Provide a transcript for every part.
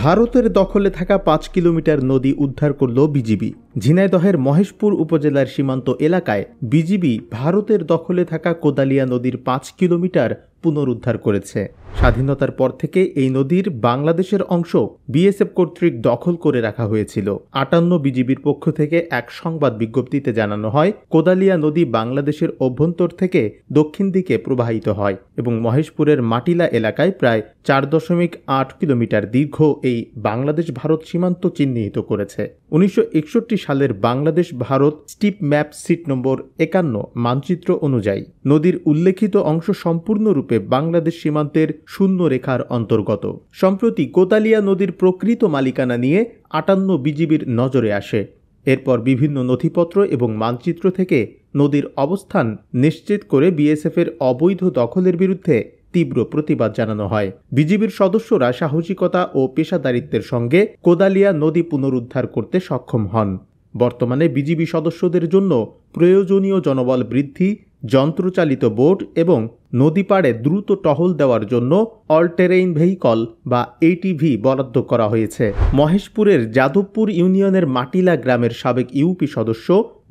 ভারতের দখলে থাকা ৫ কিলোমিটার নদী উদ্ধার করল বিজিবি। ঝিনাইদহের মহেশপুর উপজেলার সীমান্ত এলাকায় বিজিবি ভারতের দখলে থাকা কোদালিয়া নদীর ৫ কিলোমিটার পুনরুদ্ধার করেছে। স্বাধীনতার পর থেকে এই নদীর বাংলাদেশের অংশ বিএসএফ কর্তৃক দখল করে রাখা হয়েছিল। ৫৮ বিজিবির পক্ষ থেকে এক সংবাদ বিজ্ঞপ্তিতে জানানো হয়, কোদালিয়া নদী বাংলাদেশের অভ্যন্তর থেকে দক্ষিণ দিকে প্রবাহিত হয় এবং মহেশপুরের মাটিলা এলাকায় প্রায় ৪.৮ কিলোমিটার দীর্ঘ এই বাংলাদেশ ভারত সীমান্ত চিহ্নিত করেছে। ১৯৬১ সালের Bangladesh Bharat strip map sheet number ৫১ মানচিত্র অনুযায়ী নদীর উল্লেখিত অংশ সম্পূর্ণরূপে বাংলাদেশ সীমান্তের শূন্য রেখার অন্তর্গত। সম্প্রতি কোদালিয়া নদীর প্রকৃত মালিকানা নিয়ে ৫৮ বিজিবির নজরে আসে। এরপর বিভিন্ন নথিপত্র এবং মানচিত্র থেকে নদীর অবস্থান নিশ্চিত করে বিএসএফের অবৈধ দখলের বিরুদ্ধে তীব্র প্রতিবাদ জানানো হয়। বিজিবির সদস্যরা সাহসিকতা ও পেশাদারিত্বের সঙ্গে কোদালিয়া নদী পুনরুদ্ধার করতে সক্ষম হন। বর্তমানে বিজিবি সদস্যদের জন্য প্রয়োজনীয় জনবল বৃদ্ধি, যন্ত্রচালিত বোট এবং নদী পাড়ে দ্রুত টহল দেওয়ার জন্য অল টেরেইন ভেহিকল বা এটিভি বরাদ্দ করা হয়েছে। মহেশপুরের যাদবপুর ইউনিয়নের মাটিলা গ্রামের সাবেক ইউপি সদস্য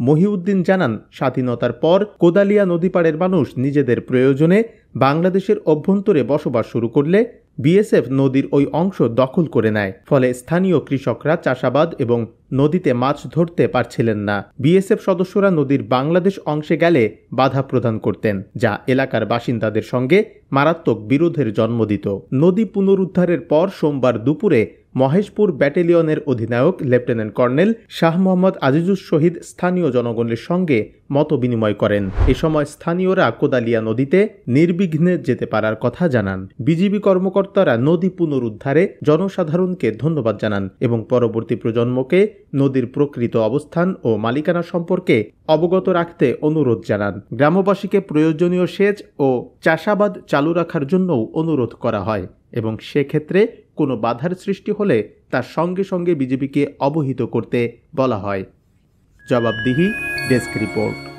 মহিউদ্দিন জানান, স্বাধীনতার পর কোদালিয়া নদীপাড়ের মানুষ নিজেদের প্রয়োজনে বাংলাদেশের অভ্যন্তরে বসবাস শুরু করলে বিএসএফ নদীর ওই অংশ দখল করে নেয়। ফলে স্থানীয় কৃষকরা চাষাবাদ এবং নদীতে মাছ ধরতে পারছিলেন না। বিএসএফ সদস্যরা নদীর বাংলাদেশ অংশে গেলে বাধা প্রদান করতেন, যা এলাকার বাসিন্দাদের সঙ্গে মারাত্মক বিরোধের জন্ম দিত। নদী পুনরুদ্ধারের পর সোমবার দুপুরে মহেশপুর ব্যাটালিয়নের অধিনায়ক লেফটেন্যান্ট কর্নেল শাহ মোহাম্মদ আজিজুস শহীদ স্থানীয় জনগণের সঙ্গে মত বিনিময় করেন। এ সময় স্থানীয়রা কোদালিয়া নদীতে নির্বিঘ্নে যেতে পারার কথা জানান। বিজিবি কর্মকর্তারা নদী পুনরুদ্ধারে জনসাধারণকে ধন্যবাদ জানান এবং পরবর্তী প্রজন্মকে নদীর প্রকৃত অবস্থান ও মালিকানা সম্পর্কে অবগত রাখতে অনুরোধ জানান। গ্রামবাসীকে প্রয়োজনীয় সেচ ও চাষাবাদ চালু রাখার জন্যও অনুরোধ করা হয় এবং সেক্ষেত্রে কোনো বাধার সৃষ্টি হলে তার সঙ্গে সঙ্গে বিজেপিকে অবহিত করতে বলা হয়। জবাবদিহি ডেস্ক রিপোর্ট।